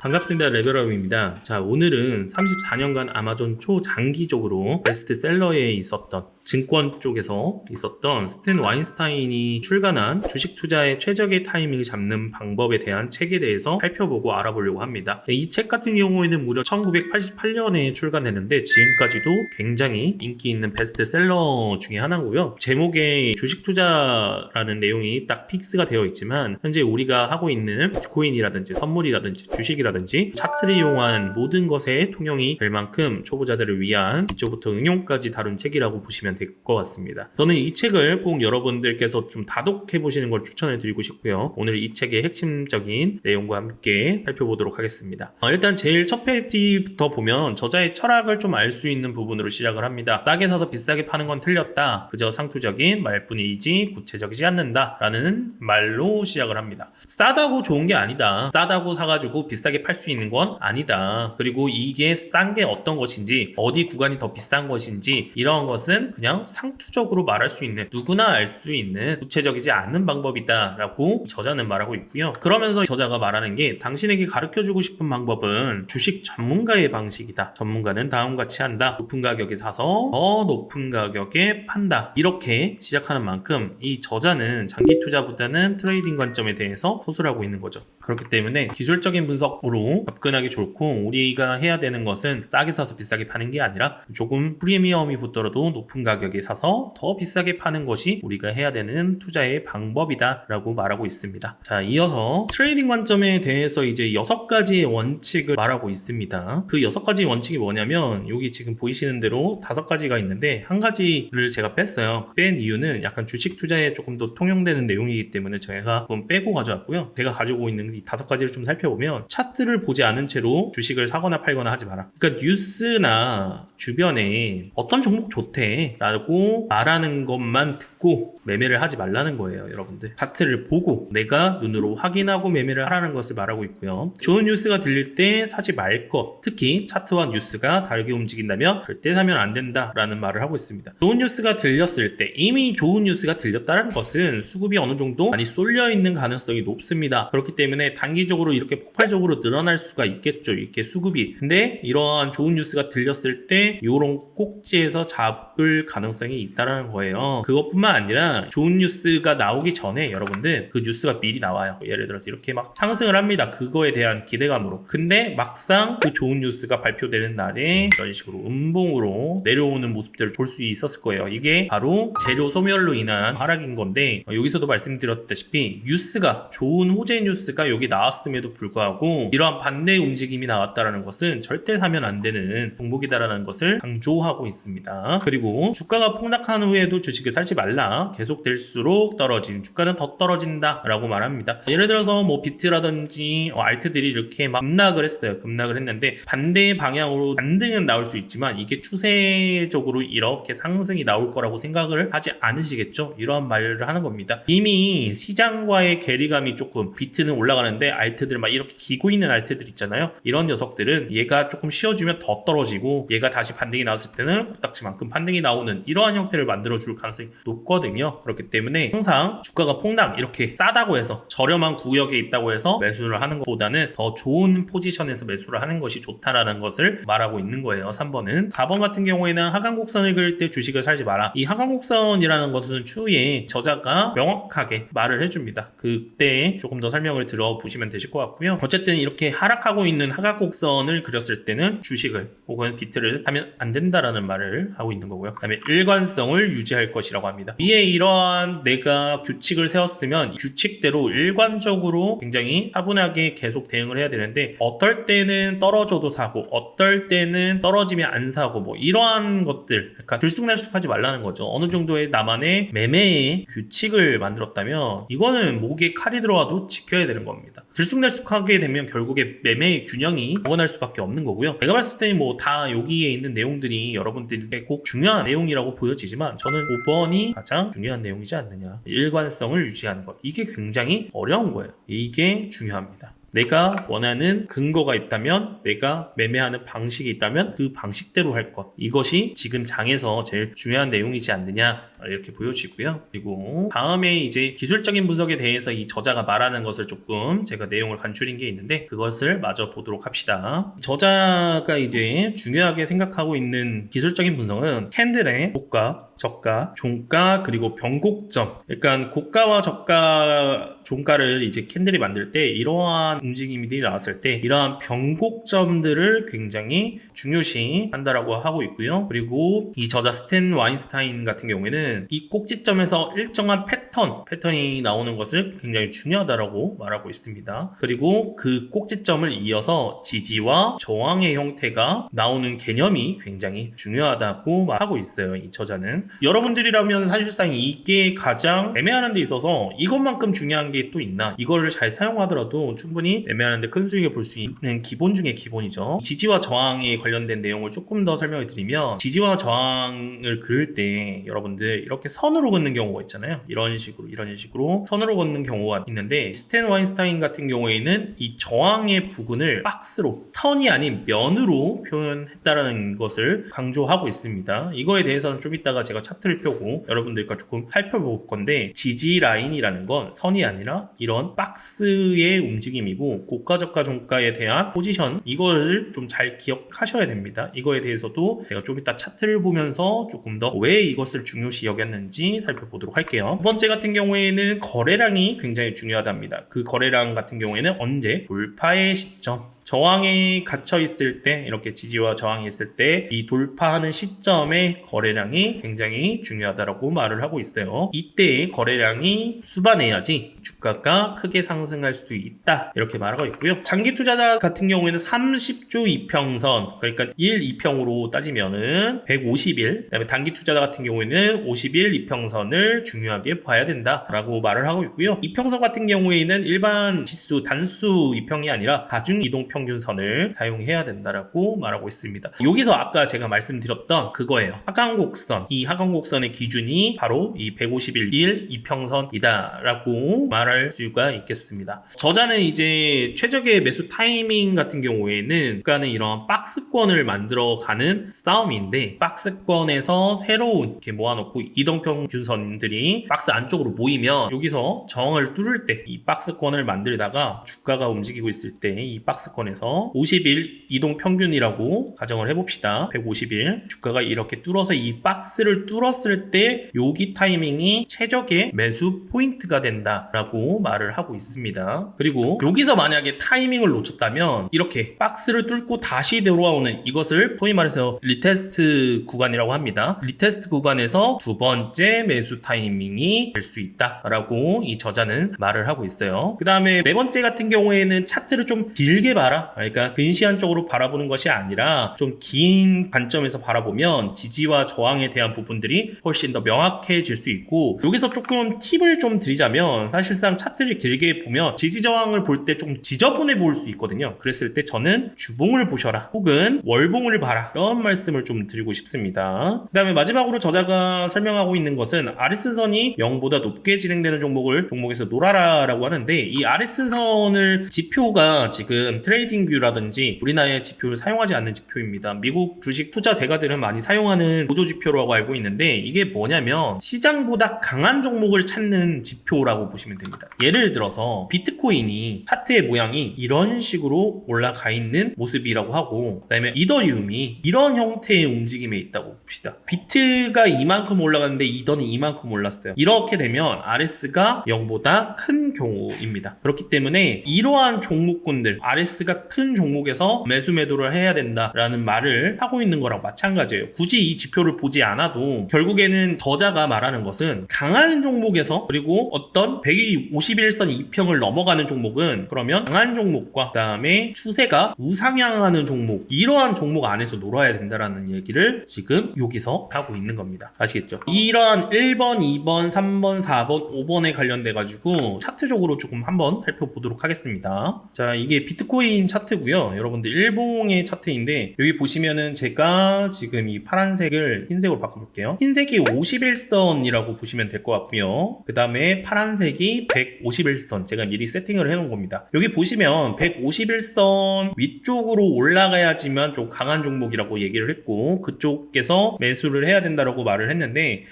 반갑습니다. 레벨업입니다. 자, 오늘은 34년간 아마존 초장기적으로 베스트셀러에 있었던 증권 쪽에서 있었던 스탠 와인스타인이 출간한 주식 투자의 최적의 타이밍을 잡는 방법에 대한 책에 대해서 살펴보고 알아보려고 합니다. 이 책 같은 경우에는 무려 1988년에 출간했는데 지금까지도 굉장히 인기 있는 베스트셀러 중에 하나고요. 제목에 주식 투자라는 내용이 딱 픽스가 되어 있지만 현재 우리가 하고 있는 비트코인이라든지 선물이라든지 주식이라든지 차트를 이용한 모든 것에 통용이 될 만큼 초보자들을 위한 기초부터 응용까지 다룬 책이라고 보시면 될 것 같습니다. 저는 이 책을 꼭 여러분들께서 좀 다독해 보시는 걸 추천해 드리고 싶고요. 오늘 이 책의 핵심적인 내용과 함께 살펴보도록 하겠습니다. 일단 제일 첫 페이지부터 보면 저자의 철학을 좀 알 수 있는 부분으로 시작을 합니다. 싸게 사서 비싸게 파는 건 틀렸다. 그저 상투적인 말뿐이지 구체적이지 않는다. 라는 말로 시작을 합니다. 싸다고 좋은 게 아니다. 싸다고 사가지고 비싸게 팔 수 있는 건 아니다. 그리고 이게 싼 게 어떤 것인지 어디 구간이 더 비싼 것인지 이런 것은 그냥 상투적으로 말할 수 있는 누구나 알 수 있는 구체적이지 않은 방법이다 라고 저자는 말하고 있고요. 그러면서 저자가 말하는 게 당신에게 가르쳐주고 싶은 방법은 주식 전문가의 방식이다. 전문가는 다음과 같이 한다. 높은 가격에 사서 더 높은 가격에 판다. 이렇게 시작하는 만큼 이 저자는 장기 투자보다는 트레이딩 관점에 대해서 소설하고 있는 거죠. 그렇기 때문에 기술적인 분석으로 접근하기 좋고 우리가 해야 되는 것은 싸게 사서 비싸게 파는 게 아니라 조금 프리미엄이 붙더라도 높은 가격에 사서 더 비싸게 파는 것이 우리가 해야 되는 투자의 방법이다 라고 말하고 있습니다. 자, 이어서 트레이딩 관점에 대해서 이제 6가지의 원칙을 말하고 있습니다. 그 6가지 원칙이 뭐냐면 여기 지금 보이시는 대로 5가지가 있는데 한 가지를 제가 뺐어요. 뺀 이유는 약간 주식 투자에 조금 더 통용되는 내용이기 때문에 제가 그건 빼고 가져왔고요. 제가 가지고 있는 이 5가지를 좀 살펴보면 차트를 보지 않은 채로 주식을 사거나 팔거나 하지 마라. 그러니까 뉴스나 주변에 어떤 종목 좋대 라고 말하는 것만 듣고 매매를 하지 말라는 거예요. 여러분들 차트를 보고 내가 눈으로 확인하고 매매를 하라는 것을 말하고 있고요. 좋은 뉴스가 들릴 때 사지 말 것, 특히 차트와 뉴스가 다르게 움직인다면 절대 사면 안 된다라는 말을 하고 있습니다. 좋은 뉴스가 들렸을 때 이미 좋은 뉴스가 들렸다는 것은 수급이 어느 정도 많이 쏠려 있는 가능성이 높습니다. 그렇기 때문에 단기적으로 이렇게 폭발적으로 늘어날 수가 있겠죠. 이렇게 수급이. 근데 이러한 좋은 뉴스가 들렸을 때 이런 꼭지에서 잡을 가능성이 있다는 거예요. 그것뿐만 아니라 좋은 뉴스가 나오기 전에 여러분들 그 뉴스가 미리 나와요. 예를 들어서 이렇게 막 상승을 합니다. 그거에 대한 기대감으로. 근데 막상 그 좋은 뉴스가 발표되는 날에 이런 식으로 음봉으로 내려오는 모습들을 볼 수 있었을 거예요. 이게 바로 재료 소멸로 인한 하락인 건데 여기서도 말씀드렸다시피 뉴스가 좋은 호재 뉴스가 여기 나왔음에도 불구하고 이러한 반대 움직임이 나왔다는 것은 절대 사면 안 되는 종목이다라는 것을 강조하고 있습니다. 그리고 주가가 폭락한 후에도 주식을 사지 말라. 계속될수록 떨어진 주가는 더 떨어진다 라고 말합니다. 예를 들어서 뭐 비트라든지 알트들이 이렇게 막 급락을 했어요. 급락을 했는데 반대의 방향으로 반등은 나올 수 있지만 이게 추세적으로 이렇게 상승이 나올 거라고 생각을 하지 않으시겠죠? 이러한 말을 하는 겁니다. 이미 시장과의 괴리감이 조금 비트는 올라가는데 알트들 막 이렇게 기고 있는 알트들 있잖아요. 이런 녀석들은 얘가 조금 쉬어주면 더 떨어지고 얘가 다시 반등이 나왔을 때는 코딱지만큼 반등이 나오는 이러한 형태를 만들어줄 가능성이 높거든요. 그렇기 때문에 항상 주가가 폭락 이렇게 싸다고 해서 저렴한 구역에 있다고 해서 매수를 하는 것보다는 더 좋은 포지션에서 매수를 하는 것이 좋다라는 것을 말하고 있는 거예요. 3번은 4번 같은 경우에는 하강곡선을 그릴 때 주식을 살지 마라. 이 하강곡선이라는 것은 추후에 저자가 명확하게 말을 해줍니다. 그때 조금 더 설명을 들어보시면 되실 것 같고요. 어쨌든 이렇게 하락하고 있는 하강곡선을 그렸을 때는 주식을 혹은 비트를 하면 안 된다라는 말을 하고 있는 거고요. 그 다음에 일관성을 유지할 것이라고 합니다. 위에 이러한 내가 규칙을 세웠으면 규칙대로 일관적으로 굉장히 차분하게 계속 대응을 해야 되는데 어떨 때는 떨어져도 사고 어떨 때는 떨어지면 안 사고 뭐 이러한 것들 약간 들쑥날쑥하지 말라는 거죠. 어느 정도의 나만의 매매의 규칙을 만들었다면 이거는 목에 칼이 들어와도 지켜야 되는 겁니다. 들쑥날쑥하게 되면 결국에 매매의 균형이 어긋날 수밖에 없는 거고요. 내가 봤을 때는 뭐 다 여기에 있는 내용들이 여러분들에게 꼭 중요한 내용이라고 보여지지만 저는 5번이 가장 중요한 내용이지 않느냐. 일관성을 유지하는 것. 이게 굉장히 어려운 거예요. 이게 중요합니다. 내가 원하는 근거가 있다면, 내가 매매하는 방식이 있다면 그 방식대로 할 것. 이것이 지금 장에서 제일 중요한 내용이지 않느냐 이렇게 보여주시고요. 그리고 다음에 이제 기술적인 분석에 대해서 이 저자가 말하는 것을 조금 제가 내용을 간추린 게 있는데 그것을 마저 보도록 합시다. 저자가 이제 중요하게 생각하고 있는 기술적인 분석은 캔들의 고가, 저가, 종가 그리고 변곡점. 그러니까 고가와 저가, 종가를 이제 캔들이 만들 때 이러한 움직임들이 나왔을 때 이러한 변곡점들을 굉장히 중요시 한다라고 하고 있고요. 그리고 이 저자 스탠 와인스타인 같은 경우에는 이 꼭지점에서 일정한 패턴이 나오는 것을 굉장히 중요하다라고 말하고 있습니다. 그리고 그 꼭지점을 이어서 지지와 저항의 형태가 나오는 개념이 굉장히 중요하다고 말하고 있어요. 이 저자는. 여러분들이라면 사실상 이게 가장 애매한 데 있어서 이것만큼 중요한 게 또 있나, 이거를 잘 사용하더라도 충분히 애매한 데 큰 수익을 볼 수 있는 기본 중에 기본이죠. 지지와 저항에 관련된 내용을 조금 더 설명을 드리면, 지지와 저항을 그을 때 여러분들 이렇게 선으로 긋는 경우가 있잖아요. 이런 식으로 선으로 긋는 경우가 있는데, 스탠 와인스타인 같은 경우에는 이 저항의 부분을 박스로, 턴이 아닌 면으로 표현했다라는 것을 강조하고 있습니다. 이거에 대해서는 좀 이따가 제가 차트를 펴고 여러분들과 조금 살펴볼 건데, 지지 라인이라는 건 선이 아니라 이런 박스의 움직임이고, 고가, 저가, 종가에 대한 포지션, 이거를 좀 잘 기억하셔야 됩니다. 이거에 대해서도 제가 좀 이따 차트를 보면서 조금 더 왜 이것을 중요시 여겼는지 살펴보도록 할게요. 두 번째 같은 경우에는 거래량이 굉장히 중요하답니다. 그 거래량 같은 경우에는 언제? 돌파의 시점. 저항에 갇혀 있을 때, 이렇게 지지와 저항이 있을 때 이 돌파하는 시점의 거래량이 굉장히 중요하다라고 말을 하고 있어요. 이때의 거래량이 수반해야지 주가가 크게 상승할 수도 있다, 이렇게 말하고 있고요. 장기 투자자 같은 경우에는 30주 이평선, 그러니까 1 이평으로 따지면은 150일, 그다음에 단기 투자자 같은 경우에는 50일 이평선을 중요하게 봐야 된다라고 말을 하고 있고요. 이평선 같은 경우에는 일반 지수 단수 이평이 아니라 다중 이동 평균선을 사용해야 된다라고 말하고 있습니다. 여기서 아까 제가 말씀드렸던 그거예요. 하강곡선, 이 하강곡선의 기준이 바로 이 150일 1 이평선이다라고 말할 수가 있겠습니다. 저자는 이제 최적의 매수 타이밍 같은 경우에는 그러니까는 이런 박스권을 만들어가는 싸움인데, 박스권에서 새로운 이렇게 모아놓고 이동평균선들이 박스 안쪽으로 모이면 여기서 저항을 뚫을 때 이 박스권을 만들다가 주가가 움직이고 있을 때 이 박스권에서 50일 이동평균이라고 가정을 해봅시다. 150일 주가가 이렇게 뚫어서 이 박스를 뚫었을 때 여기 타이밍이 최적의 매수 포인트가 된다라고 말을 하고 있습니다. 그리고 여기서 만약에 타이밍을 놓쳤다면 이렇게 박스를 뚫고 다시 들어오는, 이것을 소위 말해서 리테스트 구간이라고 합니다. 리테스트 구간에서 두 번째 매수 타이밍이 될 수 있다라고 이 저자는 말을 하고 있어요. 그 다음에 네 번째 같은 경우에는 차트를 좀 길게 봐라, 그러니까 근시안적으로 바라보는 것이 아니라 좀 긴 관점에서 바라보면 지지와 저항에 대한 부분들이 훨씬 더 명확해질 수 있고, 여기서 조금 팁을 좀 드리자면, 사실상 차트를 길게 보면 지지 저항을 볼 때 좀 지저분해 보일 수 있거든요. 그랬을 때 저는 주봉을 보셔라, 혹은 월봉을 봐라, 이런 말씀을 좀 드리고 싶습니다. 그 다음에 마지막으로 저자가 설명하고 있는 것은 RS선이 0보다 높게 진행되는 종목에서 놀아라 라고 하는데, 이 RS선을 지표가 지금 트레이딩뷰라든지 우리나라의 지표를 사용하지 않는 지표입니다. 미국 주식 투자 대가들은 많이 사용하는 보조지표라고 알고 있는데, 이게 뭐냐면 시장보다 강한 종목을 찾는 지표라고 보시면 됩니다. 예를 들어서 비트코인이 차트의 모양이 이런 식으로 올라가 있는 모습이라고 하고, 그 다음에 이더리움이 이런 형태의 움직임에 있다고 봅시다. 비트가 이만큼 올라갔는데 이더는 이만큼 올랐어요. 이렇게 되면 RS가 0보다 큰 경우입니다. 그렇기 때문에 이러한 종목군들, RS가 큰 종목에서 매수 매도를 해야 된다라는 말을 하고 있는 거랑 마찬가지예요. 굳이 이 지표를 보지 않아도 결국에는 저자가 말하는 것은 강한 종목에서, 그리고 어떤 151선 이평을 넘어가는 종목은 그러면 강한 종목과 그 다음에 추세가 우상향하는 종목, 이러한 종목 안에서 놀아야 된다라는 얘기를 지금 여기서 하고 있는 겁니다. 아시겠죠? 이러한 1번, 2번, 3번, 4번, 5번에 관련돼 가지고 차트적으로 조금 한번 살펴보도록 하겠습니다. 자, 이게 비트코인 차트고요. 여러분들 일봉의 차트인데, 여기 보시면은 제가 지금 이 파란색을 흰색으로 바꿔볼게요. 흰색이 51선이라고 보시면 될 것 같고요. 그 다음에 파란색이 151선, 제가 미리 세팅을 해놓은 겁니다. 여기 보시면 151선 위쪽으로 올라가야지만 좀 강한 종목이라고 얘기를 했고, 그쪽에서 매수를 해야 된다라고 말을 했는데,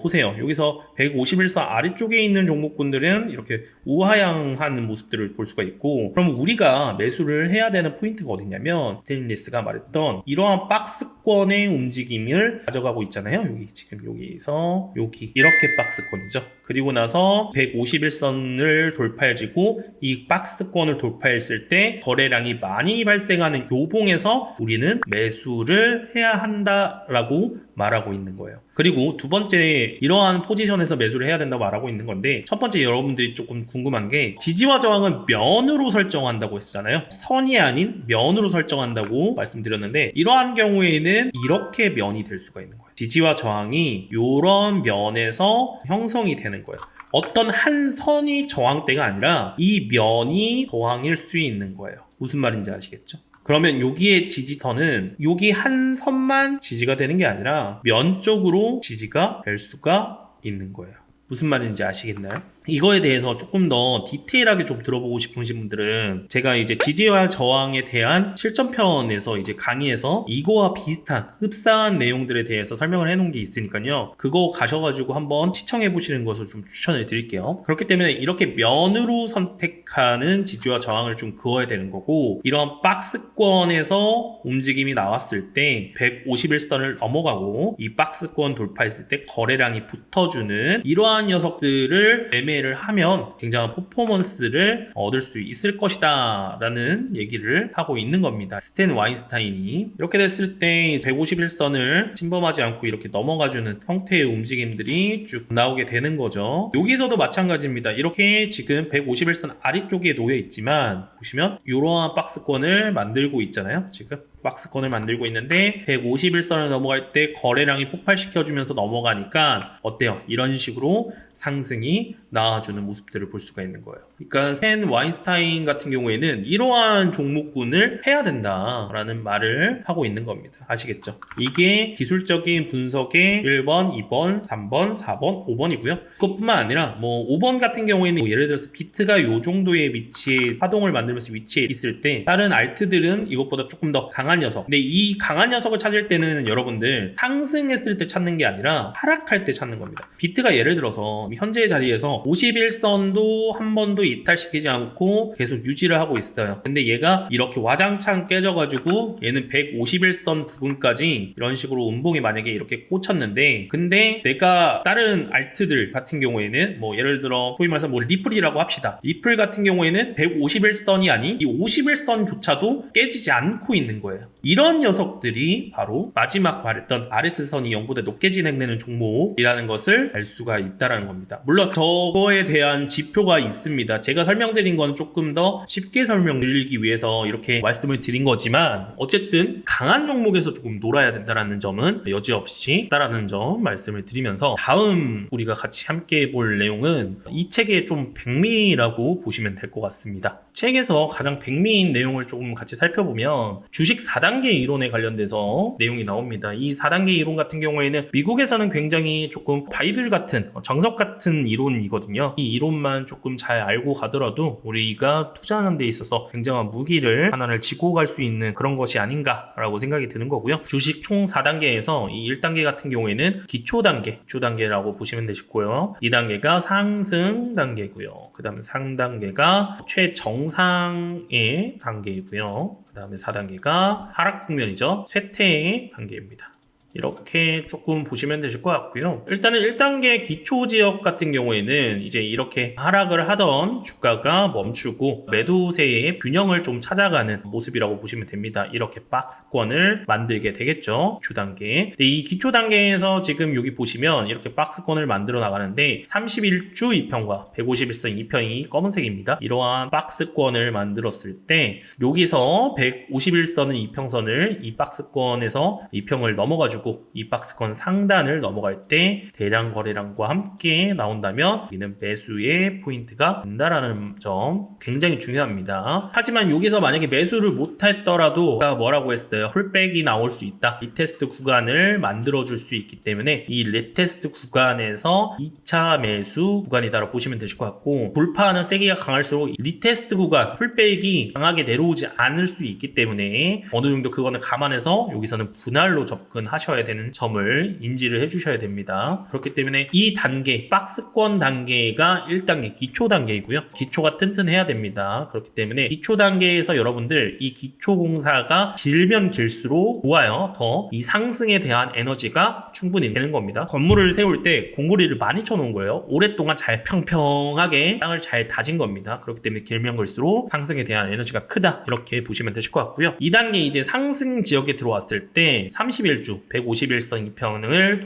보세요. 여기서 151선 아래쪽에 있는 종목군들은 이렇게 우하향하는 모습들을 볼 수가 있고, 그럼 우리가 매수를 해야 되는 포인트가 어디냐면 스테인리스가 말했던 이러한 박스권의 움직임을 가져가고 있잖아요. 여기 지금 여기서 여기 이렇게 박스권이죠. 그리고 나서 151선을 돌파해주고 이 박스권을 돌파했을 때 거래량이 많이 발생하는 요봉에서 우리는 매수를 해야 한다라고 말하고 있는 거예요. 그리고 두 번째, 이러한 포지션에서 매수를 해야 된다고 말하고 있는 건데, 첫 번째 여러분들이 조금 궁금한 게 지지와 저항은 면으로 설정한다고 했잖아요. 선이 아닌 면으로 설정한다고 말씀드렸는데, 이러한 경우에는 이렇게 면이 될 수가 있는 거예요. 지지와 저항이 이런 면에서 형성이 되는 거예요. 어떤 한 선이 저항대가 아니라 이 면이 저항일 수 있는 거예요. 무슨 말인지 아시겠죠? 그러면 여기의 지지선은 여기 한 선만 지지가 되는 게 아니라 면 쪽으로 지지가 될 수가 있는 거예요. 무슨 말인지 아시겠나요? 이거에 대해서 조금 더 디테일하게 좀 들어보고 싶으신 분들은 제가 이제 지지와 저항에 대한 실전편에서 이제 강의에서 이거와 비슷한 흡사한 내용들에 대해서 설명을 해놓은 게 있으니까요. 그거 가셔가지고 한번 시청해 보시는 것을 좀 추천을 드릴게요. 그렇기 때문에 이렇게 면으로 선택하는 지지와 저항을 좀 그어야 되는 거고, 이런 박스권에서 움직임이 나왔을 때 151선을 넘어가고 이 박스권 돌파했을 때 거래량이 붙어주는 이러한 녀석들을 매매를 하면 굉장한 퍼포먼스를 얻을 수 있을 것이다 라는 얘기를 하고 있는 겁니다. 스탠 와인스타인이 이렇게 됐을 때 151선을 침범하지 않고 이렇게 넘어가주는 형태의 움직임들이 쭉 나오게 되는 거죠. 여기서도 마찬가지입니다. 이렇게 지금 151선 아래쪽에 놓여 있지만 보시면 이러한 박스권을 만들고 있잖아요. 지금 박스권을 만들고 있는데 151선을 넘어갈 때 거래량이 폭발시켜주면서 넘어가니까 어때요? 이런 식으로 상승이 나와주는 모습들을 볼 수가 있는 거예요. 그러니까 스탠 와인스타인 같은 경우에는 이러한 종목군을 해야 된다라는 말을 하고 있는 겁니다. 아시겠죠? 이게 기술적인 분석의 1번, 2번, 3번, 4번, 5번이고요. 그것뿐만 아니라 뭐 5번 같은 경우에는 뭐 예를 들어서 비트가 이 정도의 위치에 파동을 만들면서 위치에 있을 때 다른 알트들은 이것보다 조금 더 강한 녀석. 근데 이 강한 녀석을 찾을 때는 여러분들 상승했을 때 찾는 게 아니라 하락할 때 찾는 겁니다. 비트가 예를 들어서 현재의 자리에서 51선도 한 번도 이탈시키지 않고 계속 유지를 하고 있어요. 근데 얘가 이렇게 와장창 깨져가지고 얘는 151선 부분까지 이런 식으로 음봉이 만약에 이렇게 꽂혔는데, 근데 내가 다른 알트들 같은 경우에는 뭐 예를 들어 소위 말해서 뭐 리플이라고 합시다. 리플 같은 경우에는 151선이 아닌 이 51선조차도 깨지지 않고 있는 거예요. 이런 녀석들이 바로 마지막 말했던 RS선이 0보다 높게 진행되는 종목이라는 것을 알 수가 있다는 겁니다. 물론 저거에 대한 지표가 있습니다. 제가 설명드린 건 조금 더 쉽게 설명드리기 위해서 이렇게 말씀을 드린 거지만, 어쨌든 강한 종목에서 조금 놀아야 된다는 점은 여지없이 있다라는 점 말씀을 드리면서, 다음 우리가 같이 함께 볼 내용은 이 책의 좀 백미라고 보시면 될 것 같습니다. 책에서 가장 백미인 내용을 조금 같이 살펴보면 주식 4단계 이론에 관련돼서 내용이 나옵니다. 이 4단계 이론 같은 경우에는 미국에서는 굉장히 조금 바이블 같은, 정석 같은 이론이거든요. 이 이론만 조금 잘 알고 가더라도 우리가 투자하는 데 있어서 굉장한 무기를 하나를 쥐고 갈 수 있는 그런 것이 아닌가라고 생각이 드는 거고요. 주식 총 4단계에서 이 1단계 같은 경우에는 기초 단계라고 보시면 되시고요. 2단계가 상승 단계고요. 그 다음에 3단계가 최정상의 단계이고요. 그 다음에 4단계가 하락 국면이죠. 쇠퇴의 단계입니다. 이렇게 조금 보시면 되실 것 같고요. 일단은 1단계 기초 지역 같은 경우에는 이제 이렇게 하락을 하던 주가가 멈추고 매도세의 균형을 좀 찾아가는 모습이라고 보시면 됩니다. 이렇게 박스권을 만들게 되겠죠. 주단계. 이 기초 단계에서 지금 여기 보시면 이렇게 박스권을 만들어 나가는데 31주 2편과 151선 2편이 검은색입니다. 이러한 박스권을 만들었을 때 여기서 151선은 이평선을 이 박스권에서 이평을 넘어가지고 이 박스권 상단을 넘어갈 때 대량 거래량과 함께 나온다면 이는 매수의 포인트가 된다라는 점 굉장히 중요합니다. 하지만 여기서 만약에 매수를 못했더라도 뭐라고 했어요? 풀백이 나올 수 있다. 리테스트 구간을 만들어줄 수 있기 때문에 이 리테스트 구간에서 2차 매수 구간이다라고 보시면 되실 것 같고, 돌파하는 세기가 강할수록 리테스트 구간, 풀백이 강하게 내려오지 않을 수 있기 때문에 어느 정도 그거는 감안해서 여기서는 분할로 접근하셔야 하셔야 되는 점을 인지를 해주셔야 됩니다. 그렇기 때문에 이 단계, 박스권 단계가 1단계 기초 단계이고요. 기초가 튼튼해야 됩니다. 그렇기 때문에 기초 단계에서 여러분들 이 기초 공사가 길면 길수록 좋아요. 더 이 상승에 대한 에너지가 충분히 되는 겁니다. 건물을 세울 때 공구리를 많이 쳐놓은 거예요. 오랫동안 잘 평평하게 땅을 잘 다진 겁니다. 그렇기 때문에 길면 길수록 상승에 대한 에너지가 크다, 이렇게 보시면 되실 것 같고요. 2단계 이제 상승 지역에 들어왔을 때 31주 151선 2평을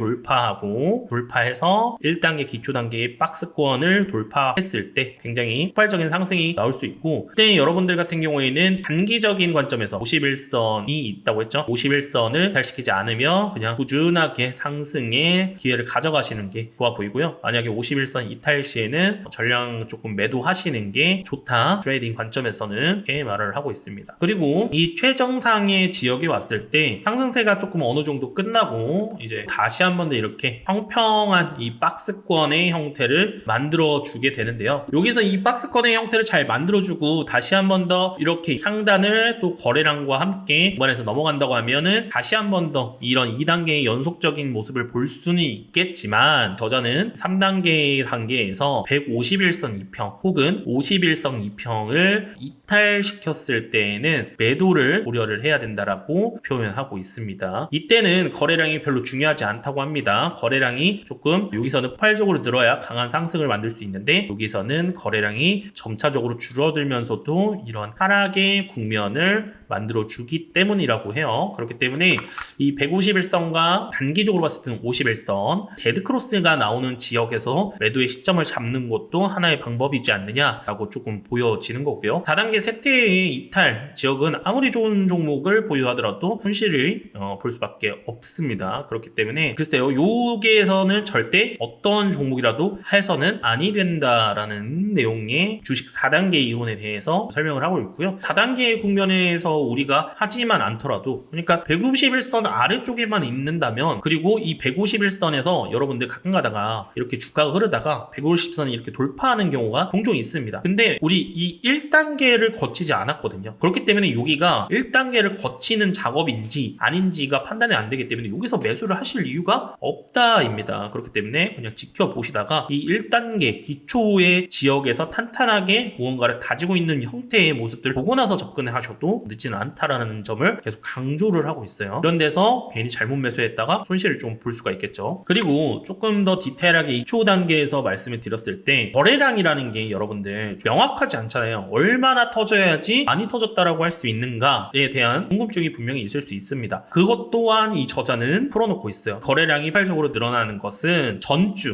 돌파해서 1단계 기초 단계의 박스권을 돌파했을 때 굉장히 폭발적인 상승이 나올 수 있고, 그때 여러분들 같은 경우에는 단기적인 관점에서 51선이 있다고 했죠. 51선을 달시키지 않으면 그냥 꾸준하게 상승의 기회를 가져가시는 게 좋아 보이고요. 만약에 51선 이탈 시에는 전량 조금 매도하시는 게 좋다, 트레이딩 관점에서는 이렇게 말을 하고 있습니다. 그리고 이 최정상의 지역에 왔을 때 상승세가 조금 어느 정도 끝나고 이제 다시 한번 더 이렇게 평평한 이 박스권의 형태를 만들어 주게 되는데요. 여기서 이 박스권의 형태를 잘 만들어 주고 다시 한번 더 이렇게 상단을 또 거래량과 함께 구간에서 넘어간다고 하면은 다시 한번 더 이런 2단계의 연속적인 모습을 볼 수는 있겠지만, 저자는 3단계 단계에서 151선 2평 혹은 51선 2평을 이탈시켰을 때에는 매도를 고려를 해야 된다라고 표현하고 있습니다. 이때는 거래량이 별로 중요하지 않다고 합니다. 거래량이 조금 여기서는 폭발적으로 늘어야 강한 상승을 만들 수 있는데, 여기서는 거래량이 점차적으로 줄어들면서도 이런 하락의 국면을 만들어 주기 때문이라고 해요. 그렇기 때문에 이 151선과 단기적으로 봤을 때는 51선 데드크로스가 나오는 지역에서 매도의 시점을 잡는 것도 하나의 방법이지 않느냐라고 조금 보여지는 거고요. 4단계 세태의 이탈 지역은 아무리 좋은 종목을 보유하더라도 손실을 볼 수밖에 없습니다. 그렇기 때문에 글쎄요, 여기에서는 절대 어떤 종목이라도 해서는 아니 된다라는 내용의 주식 4단계 이론에 대해서 설명을 하고 있고요. 4단계 국면에서 우리가 하지만 않더라도, 그러니까 151선 아래쪽에만 있는다면, 그리고 이 151선에서 여러분들 가끔 가다가 이렇게 주가가 흐르다가 150선이 이렇게 돌파하는 경우가 종종 있습니다. 근데 우리 이 1단계를 거치지 않았거든요. 그렇기 때문에 여기가 1단계를 거치는 작업인지 아닌지가 판단이 안 되기 때문에 여기서 매수를 하실 이유가 없다입니다. 그렇기 때문에 그냥 지켜보시다가 이 1단계 기초의 지역에서 탄탄하게 무언가를 다지고 있는 형태의 모습들을 보고 나서 접근을 하셔도 늦지는 않다라는 점을 계속 강조를 하고 있어요. 이런 데서 괜히 잘못 매수했다가 손실을 좀 볼 수가 있겠죠. 그리고 조금 더 디테일하게 이 초 단계에서 말씀을 드렸을 때 거래량이라는 게 여러분들 명확하지 않잖아요. 얼마나 터져야지 많이 터졌다라고 할 수 있는가에 대한 궁금증이 분명히 있을 수 있습니다. 그것 또한 이 저자는 풀어놓고 있어요. 거래량이 폭발적으로 늘어나는 것은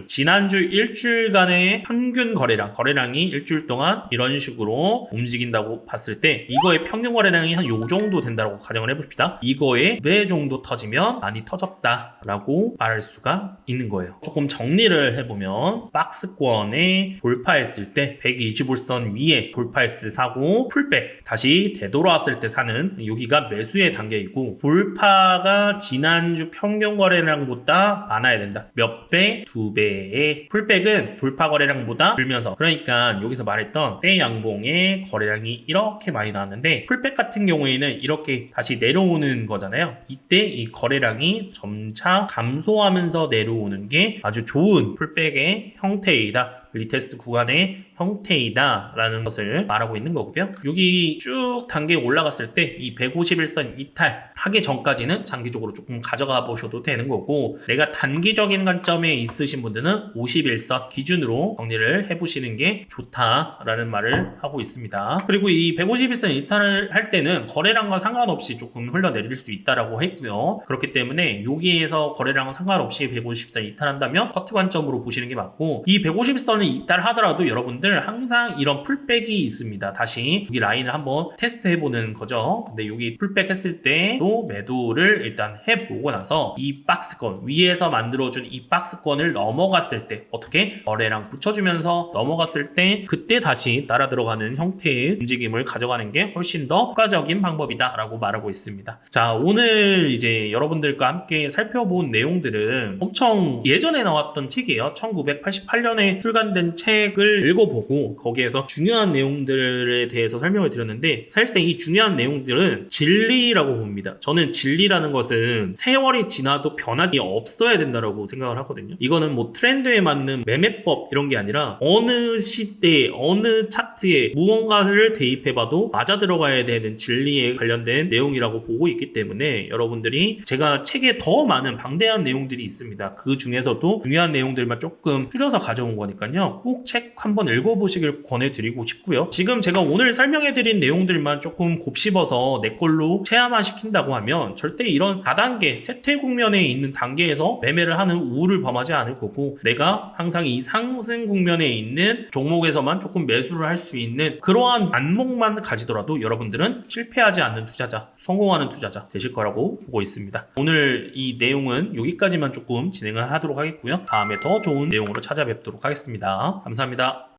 지난주 일주일간의 평균 거래량이 일주일 동안 이런 식으로 움직인다고 봤을 때 이거의 평균 거래량이 한 요 정도 된다고 가정을 해봅시다. 이거에 2배 정도 터지면 많이 터졌다라고 말할 수가 있는 거예요. 조금 정리를 해보면 박스권에 돌파했을 때 125선 위에 돌파했을 때 사고, 풀백 다시 되돌아왔을 때 사는, 여기가 매수의 단계이고, 돌파가 지난주 평균 거래량보다 많아야 된다. 몇 배? 2배의 풀백은 돌파 거래량보다 줄면서, 그러니까 여기서 말했던 대양봉의 거래량이 이렇게 많이 나왔는데 풀백 같은 경우에는 이렇게 다시 내려오는 거잖아요. 이때 이 거래량이 점차 감소하면서 내려오는 게 아주 좋은 풀백의 형태이다, 리테스트 구간의 형태이다 라는 것을 말하고 있는 거고요. 여기 쭉 단계 올라갔을 때 이 151선 이탈하기 전까지는 장기적으로 조금 가져가 보셔도 되는 거고, 내가 단기적인 관점에 있으신 분들은 51선 기준으로 정리를 해보시는 게 좋다라는 말을 하고 있습니다. 그리고 이 151선 이탈을 할 때는 거래량과 상관없이 조금 흘러내릴 수 있다라고 했고요. 그렇기 때문에 여기에서 거래량과 상관없이 150선 이탈한다면 커트 관점으로 보시는 게 맞고, 이 150선을 이탈하더라도 여러분들 항상 이런 풀백이 있습니다. 다시 여기 라인을 한번 테스트 해보는 거죠. 근데 여기 풀백 했을 때도 매도를 일단 해보고 나서 이 박스권 위에서 만들어준 이 박스권을 넘어갔을 때 어떻게 거래량 붙여주면서 넘어갔을 때 그때 다시 따라 들어가는 형태의 움직임을 가져가는 게 훨씬 더 효과적인 방법이다 라고 말하고 있습니다. 자, 오늘 이제 여러분들과 함께 살펴본 내용들은 엄청 예전에 나왔던 책이에요. 1988년에 출간된 관련된 책을 읽어보고 거기에서 중요한 내용들에 대해서 설명을 드렸는데, 사실상 이 중요한 내용들은 진리라고 봅니다. 저는 진리라는 것은 세월이 지나도 변함이 없어야 된다고 생각을 하거든요. 이거는 뭐 트렌드에 맞는 매매법 이런 게 아니라 어느 시대에 어느 차트에 무언가를 대입해봐도 맞아 들어가야 되는 진리에 관련된 내용이라고 보고 있기 때문에, 여러분들이 제가 책에 더 많은 방대한 내용들이 있습니다. 그 중에서도 중요한 내용들만 조금 줄여서 가져온 거니까요. 꼭 책 한번 읽어보시길 권해드리고 싶고요. 지금 제가 오늘 설명해드린 내용들만 조금 곱씹어서 내 걸로 체화시킨다고 하면 절대 이런 다단계 쇠퇴 국면에 있는 단계에서 매매를 하는 우울을 범하지 않을 거고, 내가 항상 이 상승 국면에 있는 종목에서만 조금 매수를 할 수 있는 그러한 안목만 가지더라도 여러분들은 실패하지 않는 투자자, 성공하는 투자자 되실 거라고 보고 있습니다. 오늘 이 내용은 여기까지만 조금 진행을 하도록 하겠고요. 다음에 더 좋은 내용으로 찾아뵙도록 하겠습니다. 감사합니다.